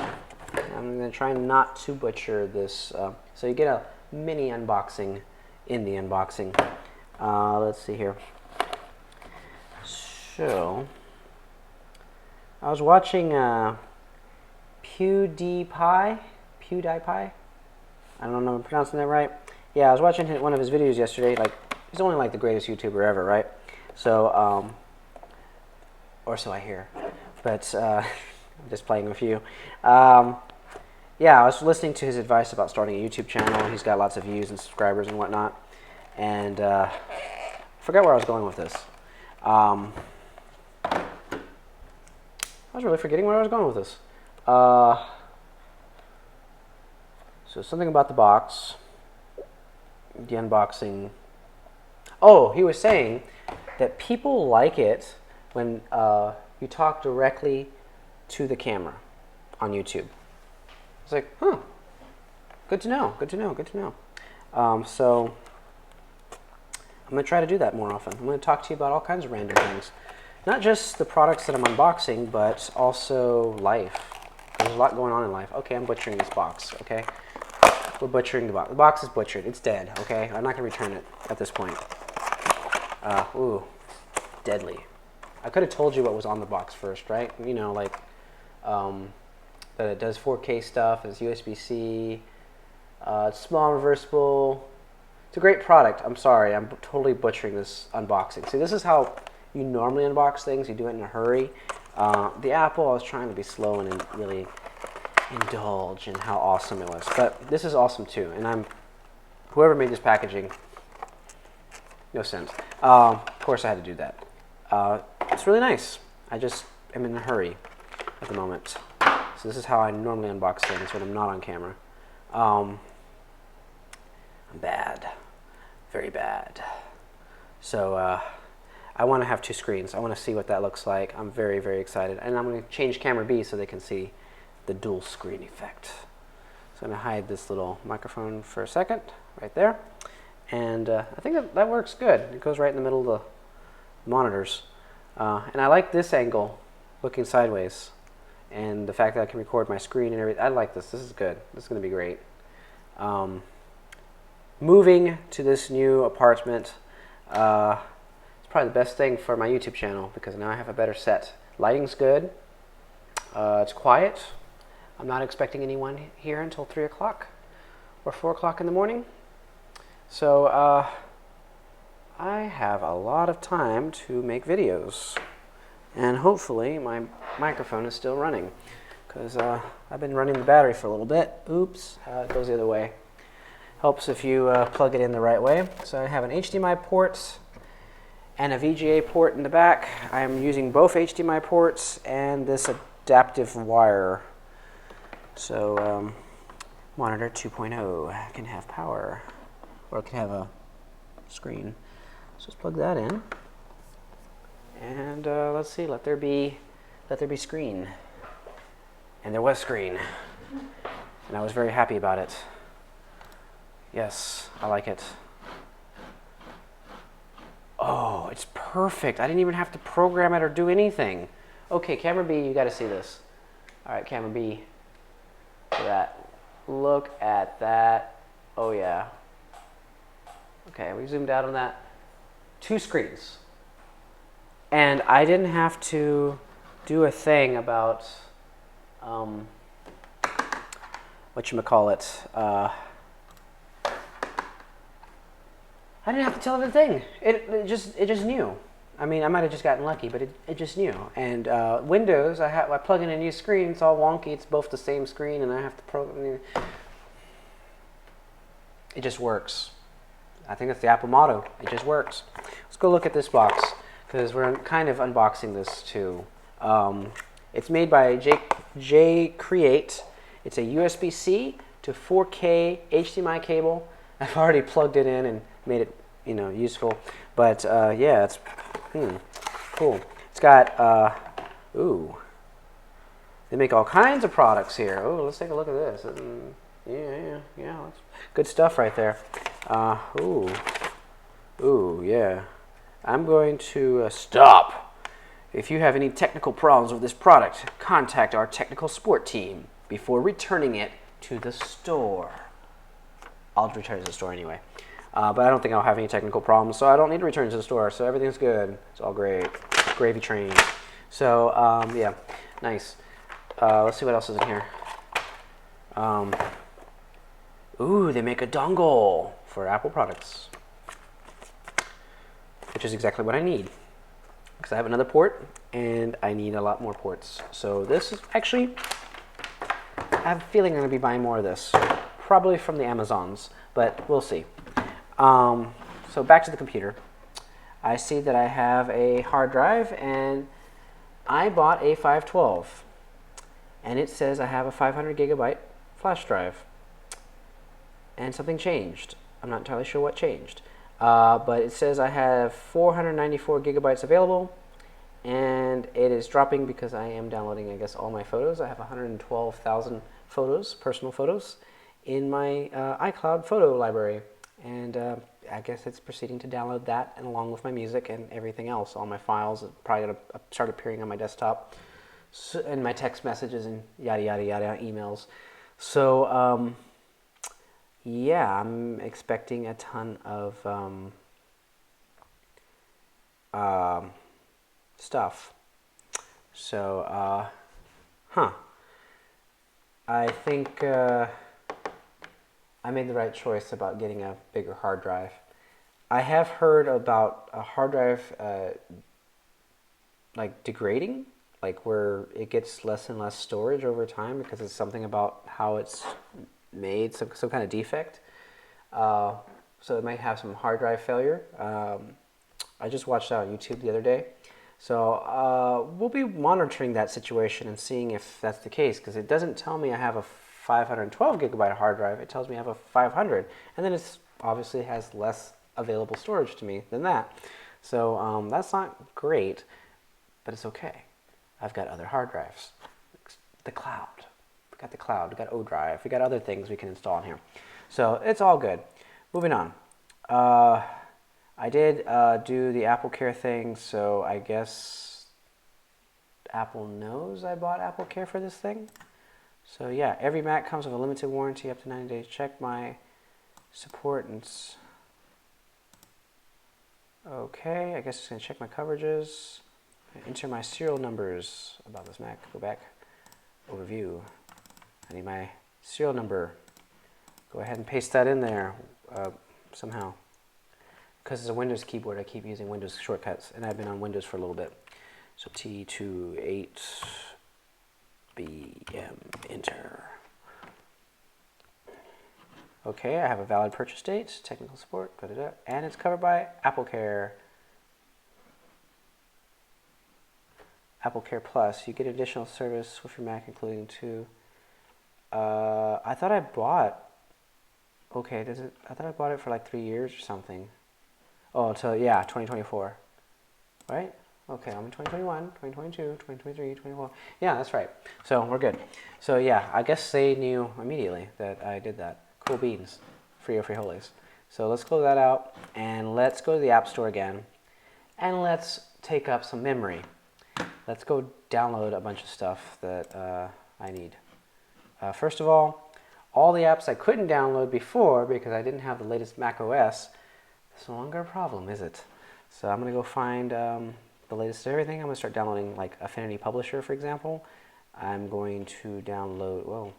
I'm going to try not to butcher this. So you get a mini unboxing in the unboxing. Let's see here. So I was watching PewDiePie. I don't know if I'm pronouncing that right. Yeah, I was watching one of his videos yesterday. Like, he's only like the greatest YouTuber ever, right? So, or so I hear. But I'm just playing with you. Yeah, I was listening to his advice about starting a YouTube channel. He's got lots of views and subscribers and whatnot. And I forgot where I was going with this. I was really forgetting where I was going with this. So something about the box. The unboxing. Oh, he was saying that people like it when you talk directly to the camera on YouTube. It's like, huh, good to know, good to know, good to know. So I'm going to try to do that more often. I'm going to talk to you about all kinds of random things. Not just the products that I'm unboxing, but also life. There's a lot going on in life. Okay, I'm butchering this box, okay? We're butchering the box. The box is butchered. It's dead, okay? I'm not going to return it at this point. Ooh, deadly. I could have told you what was on the box first, right? You know, like that it does 4K stuff, it's USB-C, it's small, reversible. It's a great product. I'm sorry, I'm totally butchering this unboxing. See, this is how you normally unbox things. You do it in a hurry. The Apple, I was trying to be slow and really indulge in how awesome it was. But this is awesome too, and whoever made this packaging, no sense. Of course I had to do that. It's really nice. I just am in a hurry at the moment. So this is how I normally unbox things when I'm not on camera. I'm bad. Very bad. So I want to have two screens. I want to see what that looks like. I'm very, very excited. And I'm going to change camera B so they can see the dual screen effect. So I'm going to hide this little microphone for a second, right there. And I think that works good. It goes right in the middle of monitors. And I like this angle, looking sideways, and the fact that I can record my screen and everything. I like this. This is good. This is going to be great. Moving to this new apartment, it's probably the best thing for my YouTube channel because now I have a better set. Lighting's good. It's quiet. I'm not expecting anyone here until 3 o'clock or 4 o'clock in the morning. So I have a lot of time to make videos. And hopefully my microphone is still running because I've been running the battery for a little bit. Oops, it goes the other way. Helps if you plug it in the right way. So I have an HDMI port and a VGA port in the back. I am using both HDMI ports and this adaptive wire. So monitor 2.0 can have power, or it can have a screen. So let's plug that in. And let's see, let there be screen. And there was screen. And I was very happy about it. Yes, I like it. Oh, it's perfect. I didn't even have to program it or do anything. Okay, camera B, you got to see this. All right, camera B. Look at that. Oh, yeah. Okay, we zoomed out on that. 2 screens. And I didn't have to do a thing about, whatchamacallit, I didn't have to tell it a thing. It just knew. I mean, I might have just gotten lucky, but it just knew. And Windows, I plug in a new screen. It's all wonky. It's both the same screen, and I have to program. It just works. I think that's the Apple motto. It just works. Let's go look at this box because we're kind of unboxing this too. It's made by J Create. It's a USB-C to 4K HDMI cable. I've already plugged it in and made it, useful. But yeah, it's cool. It's got they make all kinds of products here. Oh, let's take a look at this. Yeah, that's good stuff right there. Yeah. I'm going to stop. If you have any technical problems with this product, contact our technical support team before returning it to the store. I'll return it to the store anyway. But I don't think I'll have any technical problems, so I don't need to return it to the store. So everything's good. It's all great. Gravy train. So, yeah, nice. Let's see what else is in here. Ooh, they make a dongle for Apple products, which is exactly what I need. Because I have another port, and I need a lot more ports. So this is actually, I have a feeling I'm going to be buying more of this. Probably from the Amazons, but we'll see. So back to the computer. I see that I have a hard drive, and I bought a 512. And it says I have a 500 gigabyte flash drive. And something changed. I'm not entirely sure what changed. But it says I have 494 gigabytes available, and it is dropping because I am downloading, I guess, all my photos. I have 112,000 photos, personal photos, in my iCloud photo library. And I guess it's proceeding to download that, and along with my music and everything else, all my files are probably going to start appearing on my desktop, and my text messages and yada, yada, yada, emails. So, yeah, I'm expecting a ton of stuff. So, I think I made the right choice about getting a bigger hard drive. I have heard about a hard drive like degrading, like where it gets less and less storage over time because it's something about how it's made, some kind of defect. So it might have some hard drive failure. I just watched that on YouTube the other day. So we'll be monitoring that situation and seeing if that's the case, because it doesn't tell me I have a 512 gigabyte hard drive. It tells me I have a 500, and then it obviously has less available storage to me than that. So that's not great, but it's okay. I've got other hard drives. The cloud. We got the cloud. We got Odrive. We got other things we can install in here. So it's all good. Moving on. I did do the Apple Care thing, so I guess Apple knows I bought Apple Care for this thing. So yeah, every Mac comes with a limited warranty up to 90 days. Check my support and... Okay, I guess it's going to check my coverages. Enter my serial numbers about this Mac. Go back. Overview. I need my serial number. Go ahead and paste that in there somehow. Because it's a Windows keyboard, I keep using Windows shortcuts, and I've been on Windows for a little bit. So T28BM, enter. Okay, I have a valid purchase date, technical support, and it's covered by Apple Care. Apple Care Plus, you get additional service with your Mac, including I thought I bought, okay, I thought I bought it for like 3 years or something. Oh, until, yeah, 2024, right? Okay, I'm in 2021, 2022, 2023, 2024. Yeah, that's right. So we're good. So yeah, I guess they knew immediately that I did that. Cool beans, free holies. So let's close that out, and let's go to the App Store again, and let's take up some memory. Let's go download a bunch of stuff that I need. First of all the apps I couldn't download before because I didn't have the latest Mac OS, it's no longer a problem, is it? So I'm going to go find the latest of everything. I'm going to start downloading like Affinity Publisher, for example. I'm going to download, whoa,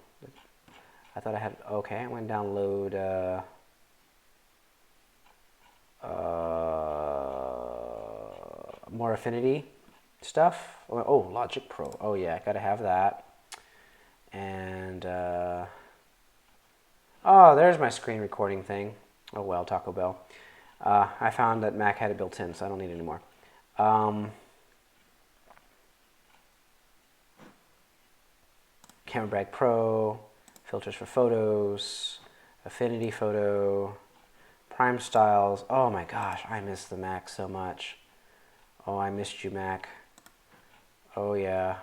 I thought I had, okay, I'm going to download more Affinity stuff. Oh, Logic Pro. Oh yeah, gotta have that. And oh, there's my screen recording thing. Oh well, Taco Bell. I found that Mac had it built in, so I don't need it anymore. CameraBag Pro, filters for photos, Affinity Photo, Priime styles. Oh my gosh, I miss the Mac so much. Oh, I missed you, Mac. Oh yeah.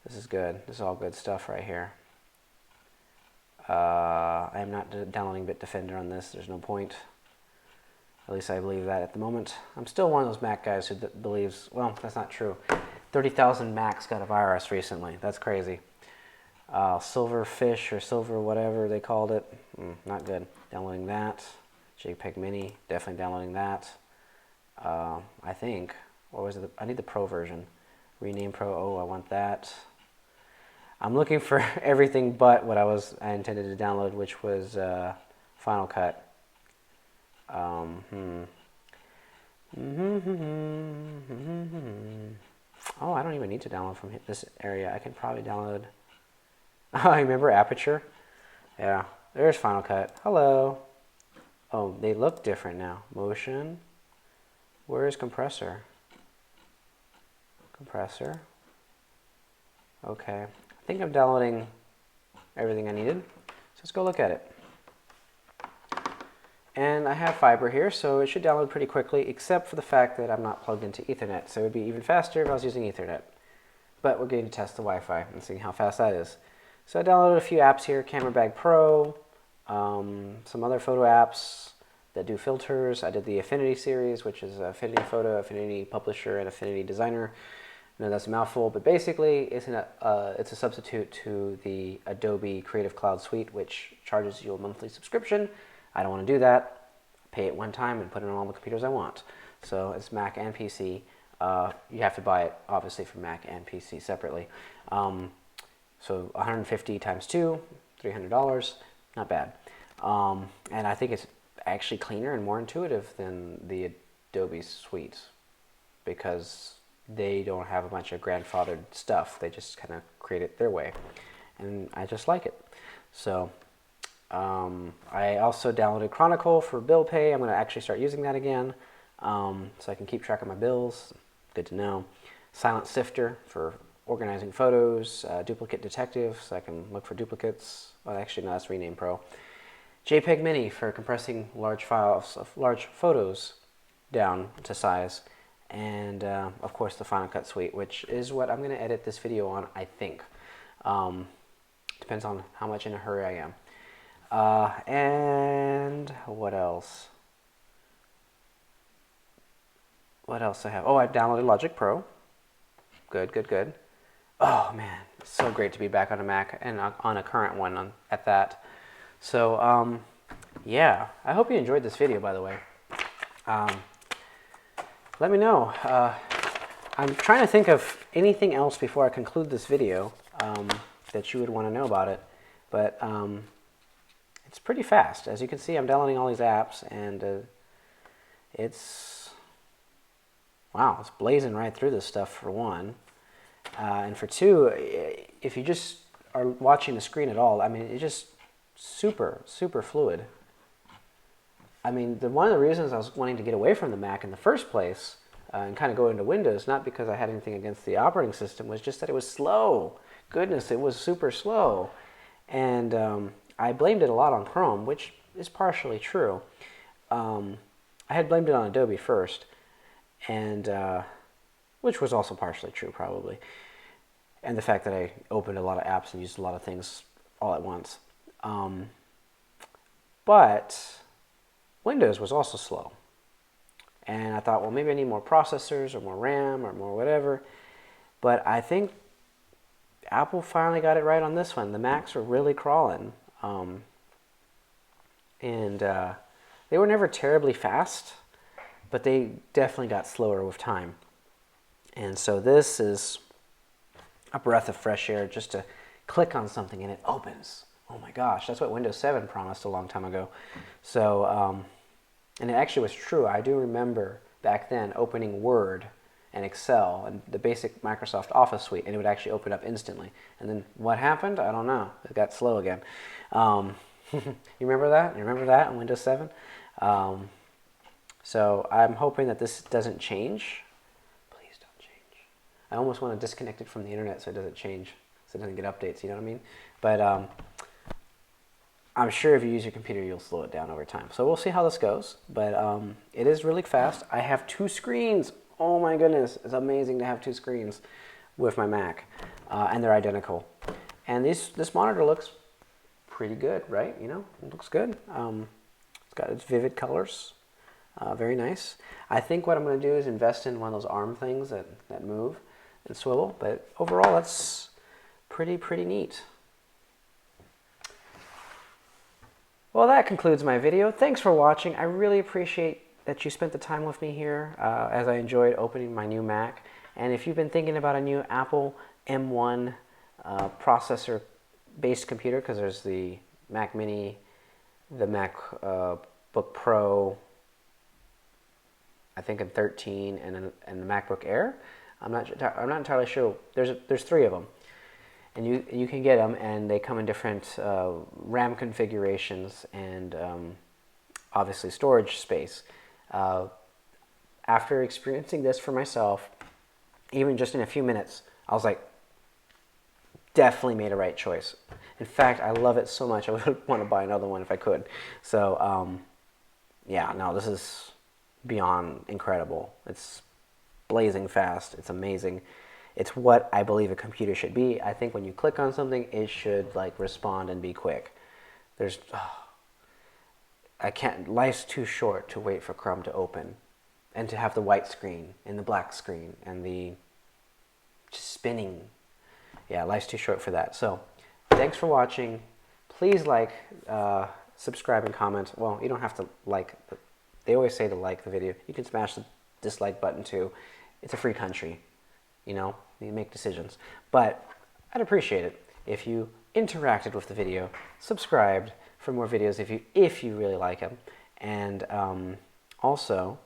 This is good. This is all good stuff right here. I am not downloading Bitdefender on this. There's no point. At least I believe that at the moment. I'm still one of those Mac guys who believes, well, that's not true. 30,000 Macs got a virus recently. That's crazy. Silverfish or Silver whatever they called it. Not good. Downloading that. JPEG Mini. Definitely downloading that. I think. Or was it? I need the Pro version. Rename Pro. Oh, I want that. I'm looking for everything but what I intended to download, which was Final Cut. Oh, I don't even need to download from this area. I can probably download. Oh, I remember Aperture. Yeah, there's Final Cut. Hello. Oh, they look different now. Motion. Where is Compressor? Compressor. Okay. I think I'm downloading everything I needed. So let's go look at it. And I have fiber here, so it should download pretty quickly, except for the fact that I'm not plugged into Ethernet. So it would be even faster if I was using Ethernet. But we're going to test the Wi-Fi and see how fast that is. So I downloaded a few apps here, CameraBag Pro, some other photo apps that do filters. I did the Affinity series, which is Affinity Photo, Affinity Publisher, and Affinity Designer. I know that's a mouthful, but basically it's a substitute to the Adobe Creative Cloud Suite, which charges you a monthly subscription. I don't want to do that. Pay it one time and put it on all the computers I want. So it's Mac and PC. You have to buy it, obviously, for Mac and PC separately. So 150 times 2, $300, not bad. And I think it's actually cleaner and more intuitive than the Adobe suite because they don't have a bunch of grandfathered stuff. They just kind of create it their way. And I just like it. So I also downloaded Chronicle for bill pay. I'm going to actually start using that again so I can keep track of my bills. Good to know. Silent Sifter for organizing photos. Duplicate Detective so I can look for duplicates. Well, actually, no, that's Rename Pro. JPEG Mini for compressing large files of large photos down to size. And of course the Final Cut Suite, which is what I'm going to edit this video on, I think. Depends on how much in a hurry I am. And what else? what else I have? Oh, I downloaded Logic Pro. Good, good, good. Oh man, it's so great to be back on a Mac and on a current one at that. So yeah, I hope you enjoyed this video, by the way. Let me know. I'm trying to think of anything else before I conclude this video that you would want to know about it, but it's pretty fast. As you can see, I'm downloading all these apps, and wow, it's blazing right through this stuff for one. And for two, if you just are watching the screen at all, I mean, it's just super, super fluid. I mean, one of the reasons I was wanting to get away from the Mac in the first place and kind of go into Windows, not because I had anything against the operating system, was just that it was slow. Goodness, it was super slow. And I blamed it a lot on Chrome, which is partially true. I had blamed it on Adobe first, and which was also partially true, probably. And the fact that I opened a lot of apps and used a lot of things all at once. But Windows was also slow. And I thought, well, maybe I need more processors or more RAM or more whatever. But I think Apple finally got it right on this one. The Macs were really crawling. And they were never terribly fast, but they definitely got slower with time. And so this is a breath of fresh air just to click on something and it opens. Oh my gosh, that's what Windows 7 promised a long time ago. So, and it actually was true. I do remember back then opening Word and Excel and the basic Microsoft Office suite, and it would actually open up instantly. And then what happened? I don't know. It got slow again. You remember that? You remember that in Windows 7? So I'm hoping that this doesn't change. Please don't change. I almost want to disconnect it from the internet so it doesn't change, so it doesn't get updates, you know what I mean? But I'm sure if you use your computer, you'll slow it down over time. So we'll see how this goes. But it is really fast. I have 2 screens. Oh my goodness. It's amazing to have 2 screens with my Mac. And they're identical. And this monitor looks pretty good, right? You know, it looks good. It's got its vivid colors. Very nice. I think what I'm going to do is invest in one of those arm things that move and swivel. But overall, that's pretty neat. Well, that concludes my video. Thanks for watching. I really appreciate that you spent the time with me here as I enjoyed opening my new Mac. And if you've been thinking about a new Apple M1 processor-based computer, because there's the Mac Mini, the MacBook Pro, I think in 13, and the MacBook Air. I'm not entirely sure. There's 3 of them. And you can get them, and they come in different RAM configurations and obviously storage space. After experiencing this for myself, even just in a few minutes, I was like, definitely made a right choice. In fact, I love it so much I would want to buy another one if I could. So yeah, no, this is beyond incredible. It's blazing fast. It's amazing. It's what I believe a computer should be. I think when you click on something, it should like respond and be quick. Life's too short to wait for Chrome to open and to have the white screen and the black screen and the just spinning. Yeah, life's too short for that. So thanks for watching. Please like, subscribe, and comment. Well, you don't have to like. They always say to like the video. You can smash the dislike button too. It's a free country. You know, you make decisions. But I'd appreciate it if you interacted with the video, subscribed for more videos if you really like them, and also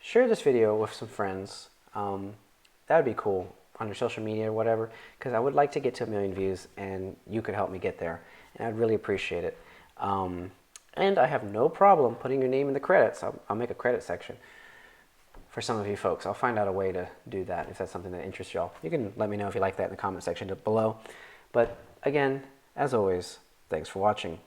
share this video with some friends. That would be cool on your social media or whatever, because I would like to get to 1 million views, and you could help me get there, and I'd really appreciate it. And I have no problem putting your name in the credits. I'll make a credit section for some of you folks. I'll find out a way to do that if that's something that interests y'all. You can let me know if you like that in the comment section below. But again, as always, thanks for watching.